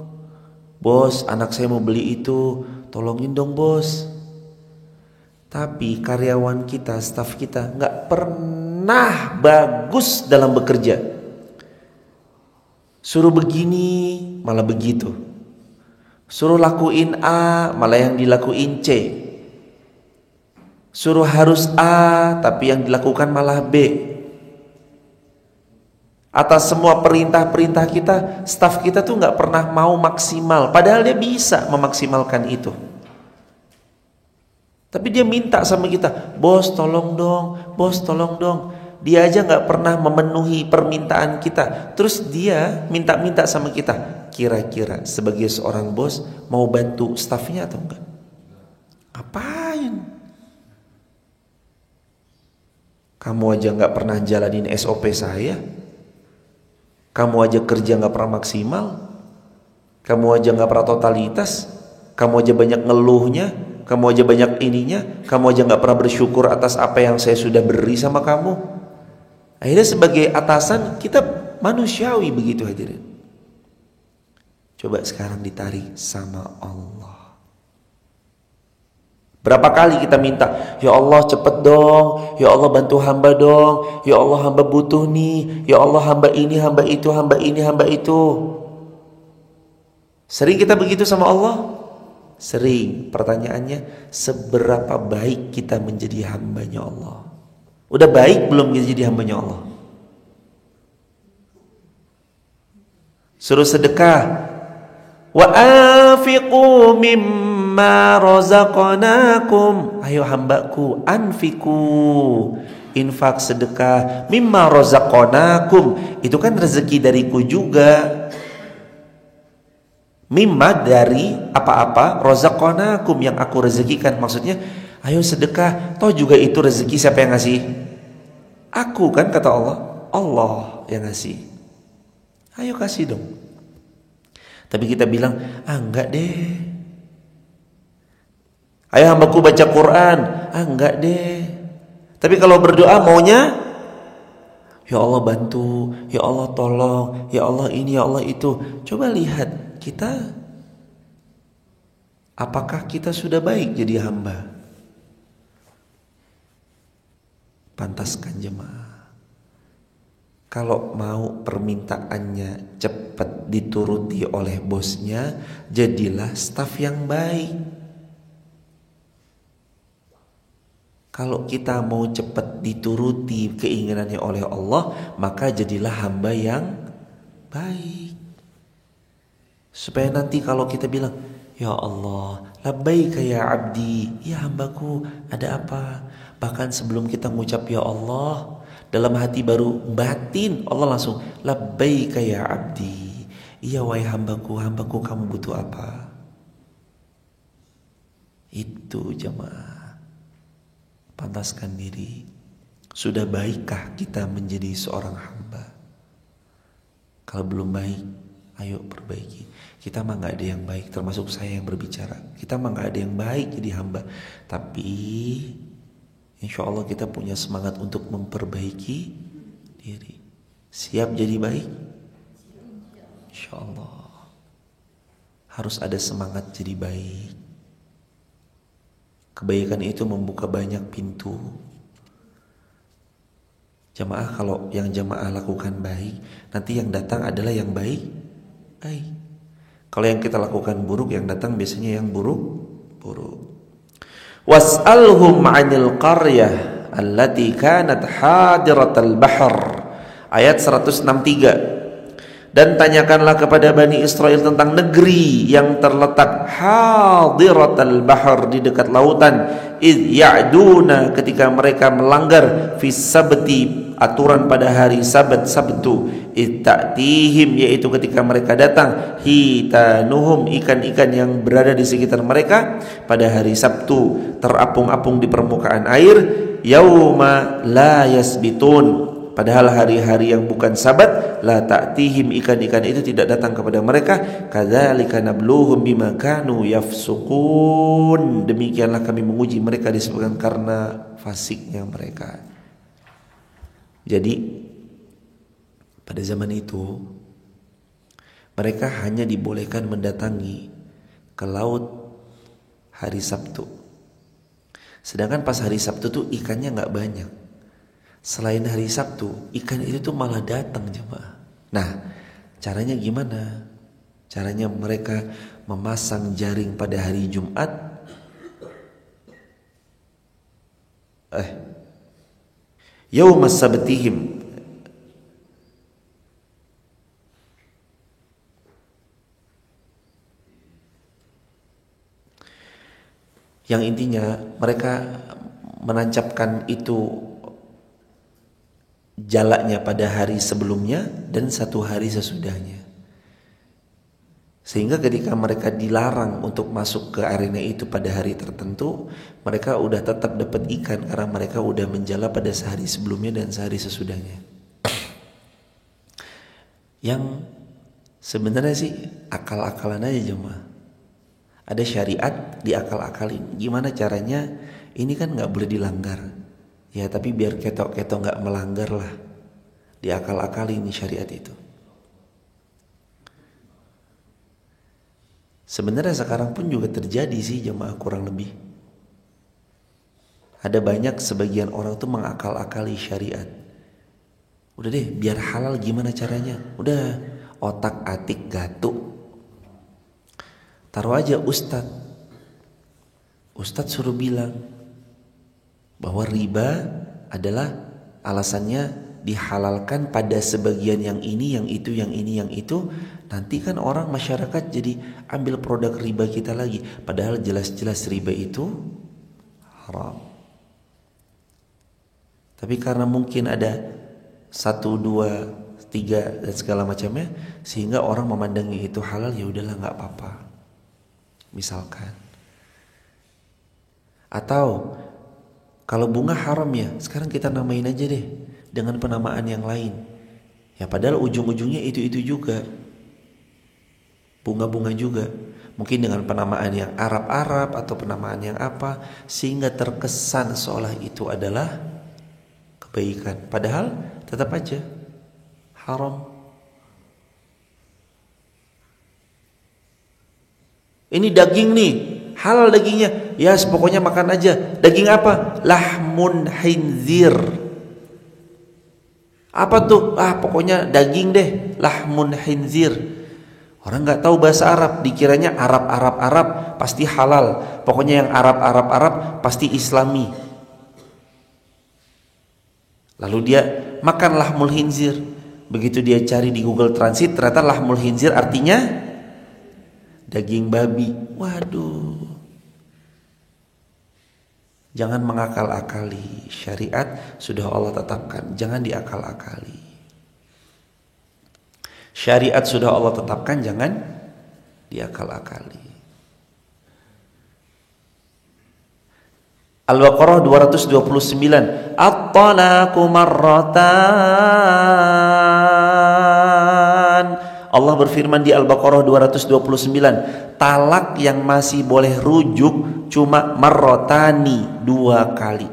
Bos, anak saya mau beli itu, tolongin dong bos. Tapi karyawan kita, staf kita gak pernah bagus dalam bekerja. Suruh begini, malah begitu. Suruh lakuin A, malah yang dilakuin C. Suruh harus A, tapi yang dilakukan malah B. Atas semua perintah-perintah kita, staf kita tuh gak pernah mau maksimal. Padahal dia bisa memaksimalkan itu. Tapi dia minta sama kita, bos tolong dong, bos tolong dong. Dia aja gak pernah memenuhi permintaan kita. Terus dia minta-minta sama kita. Kira-kira sebagai seorang bos mau bantu stafnya atau enggak? Apain? Kamu aja gak pernah jalanin SOP saya. Kamu aja kerja gak pernah maksimal. Kamu aja gak pernah totalitas. Kamu aja banyak ngeluhnya. Kamu aja banyak ininya. Kamu aja gak pernah bersyukur atas apa yang saya sudah beri sama kamu. Akhirnya sebagai atasan kita manusiawi begitu hadirin. Coba sekarang ditarik sama Allah. Berapa kali kita minta, ya Allah cepet dong, ya Allah bantu hamba dong, ya Allah hamba butuh nih, ya Allah hamba ini, hamba itu, hamba ini, hamba itu. Sering kita begitu sama Allah? Sering. Pertanyaannya, seberapa baik kita menjadi hambanya Allah? Udah baik belum kita jadi hambanya Allah? Suruh sedekah. Wa anfiqu mimma razaqnakum. Ayo hambaku, anfiqu. Infak, sedekah. Mimma razaqnakum. Itu kan rezeki dariku juga. Mimma dari apa-apa, razaqnakum yang aku rezekikan. Maksudnya, ayo sedekah. Toh juga itu rezeki siapa yang ngasih? Aku kan kata Allah. Allah yang ngasih. Ayo kasih dong. Tapi kita bilang, enggak deh. Ayo hambaku baca Quran. Enggak deh. Tapi kalau berdoa maunya, ya Allah bantu, ya Allah tolong, ya Allah ini, ya Allah itu. Coba lihat kita, apakah kita sudah baik jadi hamba? Pantaskan jemaah. Kalau mau permintaannya cepat dituruti oleh bosnya, jadilah staf yang baik. Kalau kita mau cepat dituruti keinginannya oleh Allah, maka jadilah hamba yang baik. Supaya nanti kalau kita bilang, ya Allah, labbaika ya abdi, ya hambaku, ada apa? Bahkan sebelum kita mengucap ya Allah, dalam hati baru batin, Allah langsung labbaika ya abdi. Iya wahai hambaku, hambaku kamu butuh apa? Itu jemaah. Pantaskan diri. Sudah baikkah kita menjadi seorang hamba? Kalau belum baik, ayo perbaiki. Kita mah gak ada yang baik, termasuk saya yang berbicara. Kita mah gak ada yang baik jadi hamba. Tapi insya Allah kita punya semangat untuk memperbaiki diri. Siap jadi baik? Insya Allah. Harus ada semangat jadi baik. Kebaikan itu membuka banyak pintu. Jamaah, kalau yang jamaah lakukan baik, nanti yang datang adalah yang baik. Kalau yang kita lakukan buruk, yang datang biasanya yang buruk. Was'alhum 'anil qaryah allati kanat hadiratal bahr. Ayat 163. Dan tanyakanlah kepada Bani Israel tentang negeri yang terletak hadiratal bahr, di dekat lautan. Idh ya'duna, ketika mereka melanggar fis sabti, aturan pada hari Sabat, Sabtu. Idh ta'tihim, yaitu ketika mereka datang, hitanuhum, ikan-ikan yang berada di sekitar mereka pada hari Sabtu terapung-apung di permukaan air. Yauma la yasbitun, padahal hari-hari yang bukan Sabat, la ta'tihim, ikan-ikan itu tidak datang kepada mereka. Kadzalika nabluhum bima kanu yafsukun, demikianlah kami menguji mereka disebabkan karena fasiknya mereka. Jadi pada zaman itu mereka hanya dibolehkan mendatangi ke laut hari Sabtu. Sedangkan pas hari Sabtu tuh ikannya nggak banyak. Selain hari Sabtu, ikan itu tuh malah datang, jemaah. Nah, caranya gimana? Caranya mereka memasang jaring pada hari Jumat. Yaumas sabtihim, yang intinya mereka menancapkan itu jalaknya pada hari sebelumnya dan satu hari sesudahnya, sehingga ketika mereka dilarang untuk masuk ke arena itu pada hari tertentu, mereka udah tetap dapat ikan karena mereka udah menjala pada sehari sebelumnya dan sehari sesudahnya. Yang sebenarnya sih akal-akalan aja jemaah. Ada syariat diakal-akalin. Gimana caranya? Ini kan nggak boleh dilanggar. Ya tapi biar ketok-ketok nggak melanggar lah, diakal-akalin syariat itu. Sebenarnya sekarang pun juga terjadi sih jemaah, kurang lebih. Ada banyak sebagian orang tuh mengakal-akali syariat. Udah deh, biar halal gimana caranya? Udah, otak atik gatuk. Taruh aja ustadz suruh bilang bahwa riba adalah alasannya dihalalkan pada sebagian yang ini, yang itu, yang ini, yang itu. Nanti kan orang masyarakat jadi ambil produk riba kita lagi, padahal jelas-jelas riba itu haram. Tapi karena mungkin ada 1, 2, 3 dan segala macamnya, sehingga orang memandangi itu halal, ya udahlah nggak apa-apa. Misalkan, atau kalau bunga haram ya, sekarang kita namain aja deh dengan penamaan yang lain. Ya padahal ujung-ujungnya itu juga. Bunga-bunga juga. Mungkin dengan penamaan yang Arab-Arab atau penamaan yang apa, sehingga terkesan seolah itu adalah kebaikan. Padahal tetap aja haram. Ini daging nih, halal dagingnya. Ya pokoknya makan aja. Daging apa? Lahmun khinzir. Apa tuh? Pokoknya daging deh, lahmun khinzir. Orang nggak tahu bahasa Arab, dikiranya Arab pasti halal. Pokoknya yang Arab pasti Islami. Lalu dia makan lahmul khinzir. Begitu dia cari di Google Translate, ternyata lahmul khinzir artinya daging babi. Waduh. Jangan mengakal-akali. Syariat sudah Allah tetapkan, jangan diakal-akali. Syariat sudah Allah tetapkan, jangan diakal-akali. Al-Baqarah 229. At-talaqu marratan. Allah berfirman di Al-Baqarah 229, talak yang masih boleh rujuk cuma marrotani, 2 kali.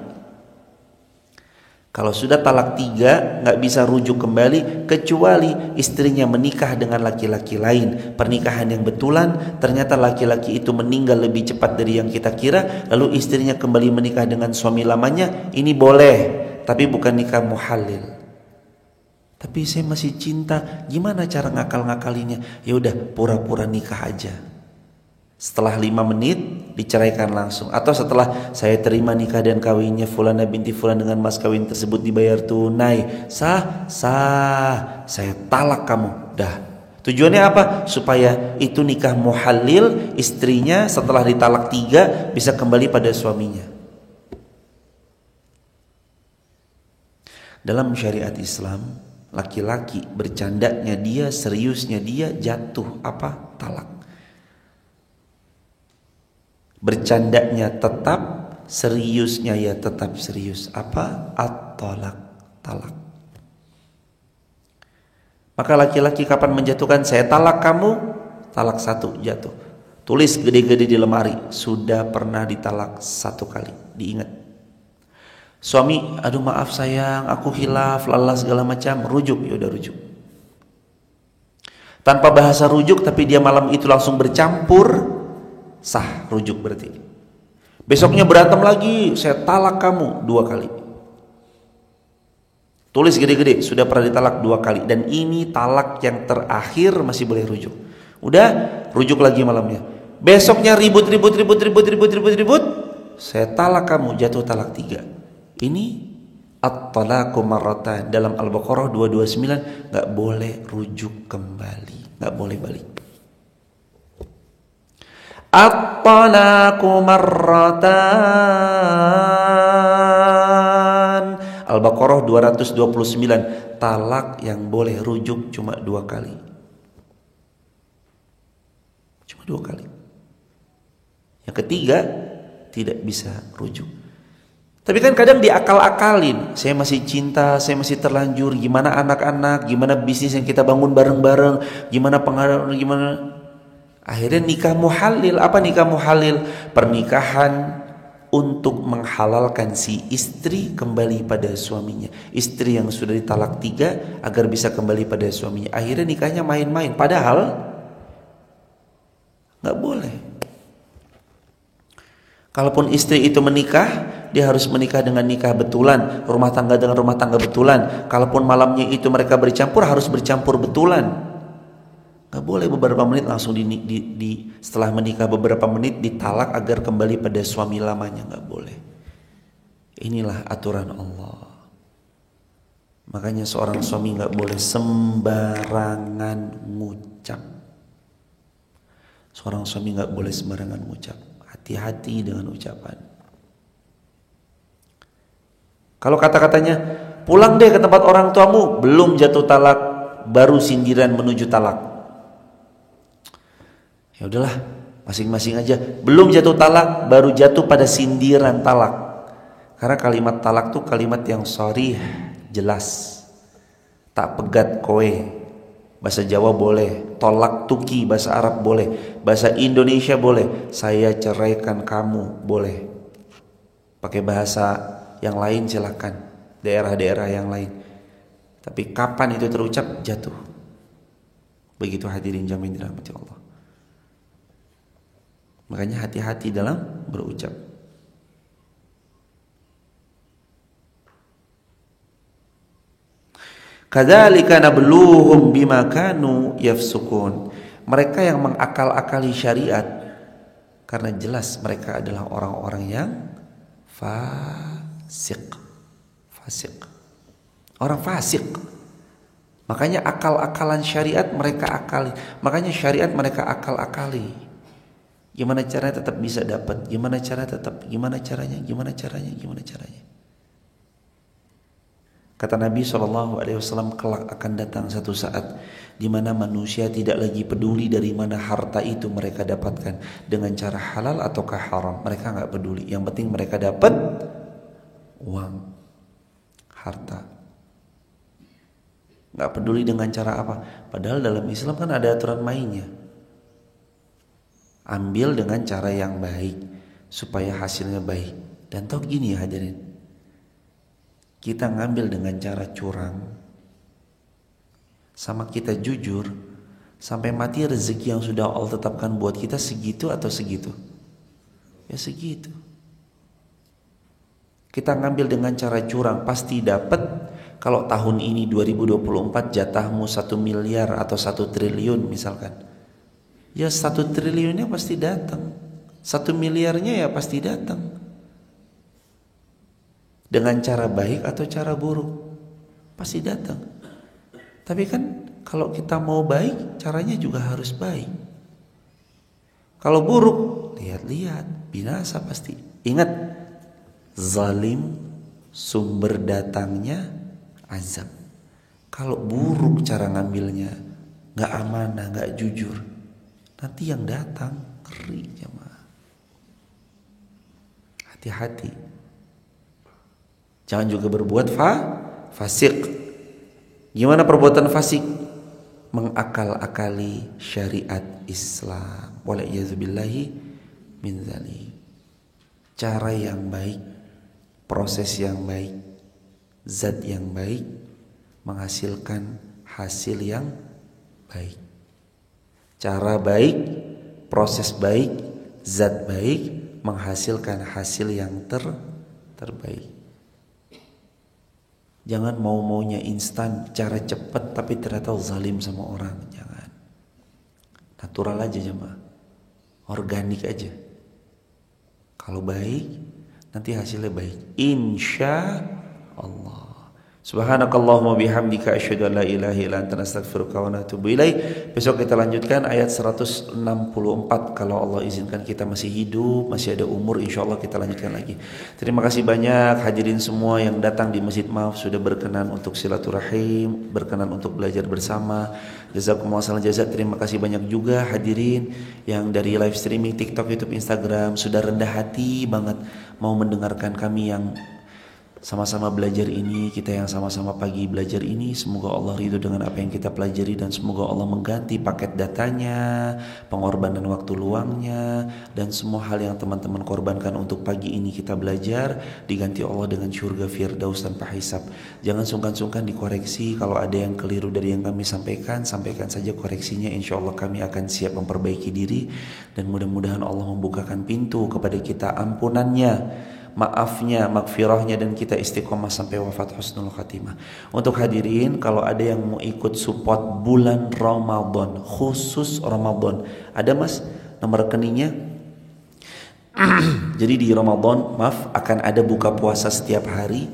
Kalau sudah talak 3 nggak bisa rujuk kembali kecuali istrinya menikah dengan laki-laki lain, pernikahan yang betulan, ternyata laki-laki itu meninggal lebih cepat dari yang kita kira, lalu istrinya kembali menikah dengan suami lamanya, ini boleh, tapi bukan nikah muhalil. Tapi saya masih cinta, gimana cara ngakal-ngakalinya? Ya udah, pura-pura nikah aja. Setelah 5 menit diceraikan langsung, atau setelah saya terima nikah dan kawinnya Fulana binti Fulan dengan mas kawin tersebut dibayar tunai, sah, saya talak kamu, dah. Tujuannya apa? Supaya itu nikah muhalil, istrinya setelah ditalak 3 bisa kembali pada suaminya. Dalam syariat Islam, laki-laki bercandanya dia, seriusnya dia, jatuh apa? Talak. Bercandanya tetap, seriusnya ya tetap serius. Apa? At-talak, talak. Maka laki-laki kapan menjatuhkan? Saya talak kamu, talak 1 jatuh. Tulis gede-gede di lemari, sudah pernah ditalak 1 kali, diingat. Suami, aduh maaf sayang, aku hilaf, lala segala macam, rujuk, ya udah rujuk. Tanpa bahasa rujuk, tapi dia malam itu langsung bercampur, sah, rujuk berarti. Besoknya berantem lagi, saya talak kamu 2 kali. Tulis gede-gede, sudah pernah ditalak 2 kali. Dan ini talak yang terakhir, masih boleh rujuk. Udah, rujuk lagi malamnya. Besoknya ribut, saya talak kamu, jatuh talak 3. Ini at-talaqu marratan. Dalam Al-Baqarah 229, gak boleh rujuk kembali, gak boleh balik. At-talaqu marratan. Al-Baqarah 229, talak yang boleh rujuk cuma 2 kali. Cuma 2 kali. Yang ketiga tidak bisa rujuk. Tapi kan kadang diakal-akalin. Saya masih cinta, saya masih terlanjur. Gimana anak-anak, gimana bisnis yang kita bangun bareng-bareng, gimana pengaruh, gimana. Akhirnya nikah muhalil. Apa nikah muhalil? Pernikahan untuk menghalalkan si istri kembali pada suaminya. Istri yang sudah ditalak 3 agar bisa kembali pada suaminya. Akhirnya nikahnya main-main. Padahal gak boleh. Kalaupun istri itu menikah, dia harus menikah dengan nikah betulan, rumah tangga dengan rumah tangga betulan. Kalaupun malamnya itu mereka bercampur, harus bercampur betulan. Gak boleh beberapa menit langsung setelah menikah beberapa menit ditalak agar kembali pada suami lamanya, gak boleh. Inilah aturan Allah. Makanya seorang suami gak boleh sembarangan ngucap. Seorang suami gak boleh sembarangan ngucap. Hati-hati dengan ucapan. Kalau kata-katanya, pulang deh ke tempat orang tuamu, belum jatuh talak, baru sindiran menuju talak. Ya udahlah, masing-masing aja. Belum jatuh talak, baru jatuh pada sindiran talak. Karena kalimat talak tuh kalimat yang sharih, jelas. Tak pegat kowe. Bahasa Jawa boleh, tolak tuki bahasa Arab boleh, bahasa Indonesia boleh, saya ceraikan kamu boleh. Pakai bahasa yang lain silakan, daerah-daerah yang lain. Tapi kapan itu terucap? Jatuh. Begitu hadirin jamin dirahmati Allah. Makanya hati-hati dalam berucap. Kadzalika nabluhum bima kanu yafsukun. Mereka yang mengakal-akali syariat karena jelas mereka adalah orang-orang yang fasik. Orang fasik. Makanya akal-akalan syariat mereka akali. Makanya syariat mereka akal-akali. Gimana caranya tetap bisa dapat? Gimana caranya? Kata Nabi SAW, kelak akan datang satu saat di mana manusia tidak lagi peduli dari mana harta itu mereka dapatkan, dengan cara halal ataukah haram. Mereka nggak peduli. Yang penting mereka dapat uang, harta. Nggak peduli dengan cara apa. Padahal dalam Islam kan ada aturan mainnya. Ambil dengan cara yang baik supaya hasilnya baik. Dan tahu gini ya hadirin, kita ngambil dengan cara curang, sama kita jujur, sampai mati rezeki yang sudah Allah tetapkan buat kita segitu atau segitu? Ya segitu. Kita ngambil dengan cara curang pasti dapat. Kalau tahun ini 2024 jatahmu 1 miliar atau 1 triliun misalkan, ya 1 triliunnya pasti datang, 1 miliarnya ya pasti datang. Dengan cara baik atau cara buruk pasti datang. Tapi kan kalau kita mau baik, caranya juga harus baik. Kalau buruk, lihat-lihat, binasa pasti. Ingat, zalim sumber datangnya azab. Kalau buruk cara ngambilnya, nggak amanah, nggak jujur, nanti yang datang ngeri jemaah. Hati-hati. Jangan juga berbuat fasik. Gimana perbuatan fasik? Mengakal-akali syariat Islam. Walaiyazubillahi min dzalik. Cara yang baik, proses yang baik, zat yang baik menghasilkan hasil yang baik. Cara baik, proses baik, zat baik menghasilkan hasil yang terbaik. Jangan mau-maunya instan, cara cepat tapi ternyata zalim sama orang. Jangan. Natural aja jemaah. Organik aja. Kalau baik, nanti hasilnya baik. Insya Allah. Subhanakallahumma bihamdika asyhadu an la ilaha illa anta astaghfiruka wa atubu ilaik. Besok kita lanjutkan ayat 164 kalau Allah izinkan kita masih hidup, masih ada umur, insyaallah kita lanjutkan lagi. Terima kasih banyak hadirin semua yang datang di Masjid Maaf sudah berkenan untuk silaturahim, berkenan untuk belajar bersama. Jazakumullah khairan jazak. Terima kasih banyak juga hadirin yang dari live streaming TikTok, YouTube, Instagram sudah rendah hati banget mau mendengarkan kami yang sama-sama belajar ini, kita yang sama-sama pagi belajar ini. Semoga Allah ridho dengan apa yang kita pelajari dan semoga Allah mengganti paket datanya, pengorbanan waktu luangnya, dan semua hal yang teman-teman korbankan untuk pagi ini kita belajar diganti Allah dengan surga Firdaus tanpa hisab. Jangan sungkan-sungkan dikoreksi kalau ada yang keliru dari yang kami sampaikan saja koreksinya. Insya Allah kami akan siap memperbaiki diri dan mudah-mudahan Allah membukakan pintu kepada kita ampunannya, maafnya, magfirahnya, dan kita istiqomah sampai wafat husnul khatimah. Untuk hadirin, kalau ada yang mau ikut support bulan Ramadan, khusus Ramadan, ada mas nomor rekeningnya? Jadi di Ramadan Maaf akan ada buka puasa setiap hari.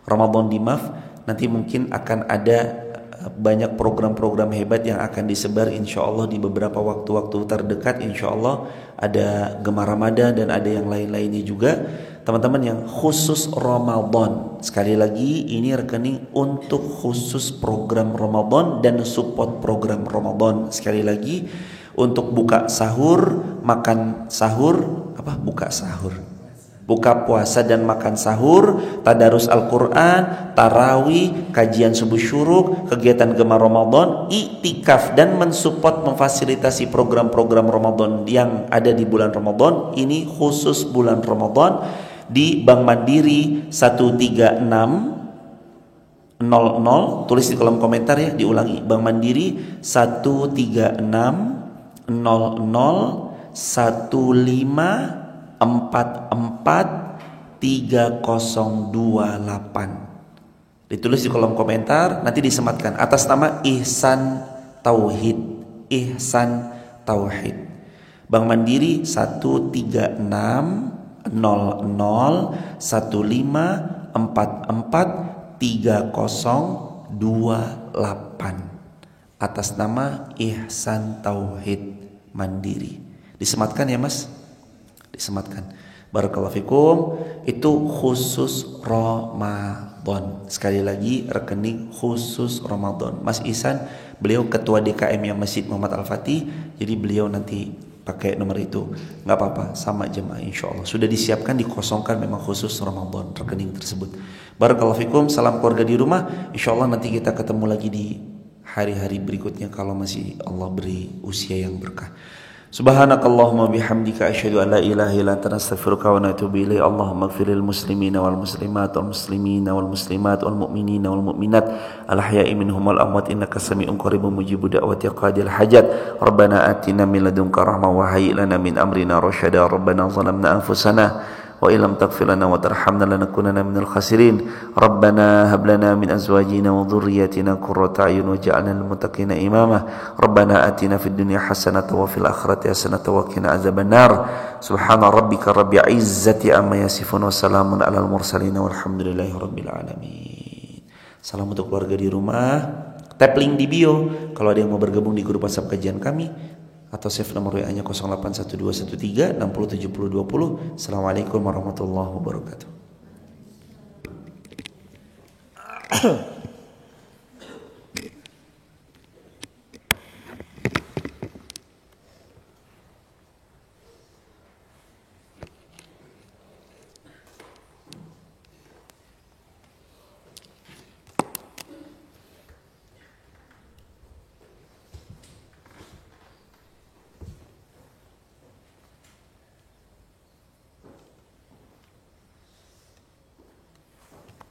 Ramadan di Maaf nanti mungkin akan ada banyak program-program hebat yang akan disebar insya Allah di beberapa waktu-waktu terdekat. Insya Allah ada Gemar Ramadan dan ada yang lain-lainnya juga. Teman-teman yang khusus Ramadan, sekali lagi ini rekening untuk khusus program Ramadan dan support program Ramadan. Sekali lagi untuk buka sahur, makan sahur, buka puasa dan makan sahur, tadarus Al-Quran, tarawih, kajian subuh syuruk, kegiatan Gemar Ramadan, iktikaf, dan mensupport memfasilitasi program-program Ramadan yang ada di bulan Ramadan. Ini khusus bulan Ramadan di Bank Mandiri 13600, tulis di kolom komentar ya, diulangi, Bank Mandiri 13600 15443028. Ditulis di kolom komentar, nanti disematkan atas nama Ihsan Tauhid. Ihsan Tauhid. Bank Mandiri 1360015443028 atas nama Ihsan Tauhid Mandiri. Disematkan ya mas? Disematkan. Barakallahu fikum. Itu khusus Ramadan. Sekali lagi rekening khusus Ramadan. Mas Ihsan, beliau ketua DKM yang Masjid Muhammad Al-Fatih, jadi beliau nanti pakai nomor itu. Nggak apa-apa, sama jemaah insya Allah. Sudah disiapkan, dikosongkan memang khusus Ramadan rekening tersebut. Barakallahu fikum. Salam keluarga di rumah. Insya Allah nanti kita ketemu lagi di hari-hari berikutnya kalau masih Allah beri usia yang berkah. Subhanakallahumma bihamdika asyhadu an la ilaha illa anta astaghfiruka wa atubu ilaik. Allahumma ighfirlil muslimina wal muslimat wal muslimina wal muslimat wal mu'minina wal mu'minat al ahya'i minhum wal amwat innaka sami'un qaribun mujibud da'wati qadil hajat. Rabbana atina min ladunka rahmah wa hayyi lana min amrina rasyada. Rabbana zalamna anfusana wa illam taghfir lana wa tarhamna lanakunanna minal khasirin. Rabbana hab lana min azwajina wa dhurriyyatina qurrata a'yun waj'alna lil muttaqina imama. Rabbana atina fid dunya hasanatan wa fil akhirati hasanatan wa qina adzabannar. Subhana rabbika rabbil izzati amma yasifun wa salamun alal mursalin walhamdulillahi rabbil alamin. Salam untuk keluarga di rumah. Tap link di bio kalau ada yang mau bergabung di grup WhatsApp kajian kami, atau save nomor WA-nya 081213 607020. Assalamualaikum warahmatullahi wabarakatuh.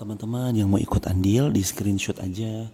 Teman-teman yang mau ikut andil di screenshot aja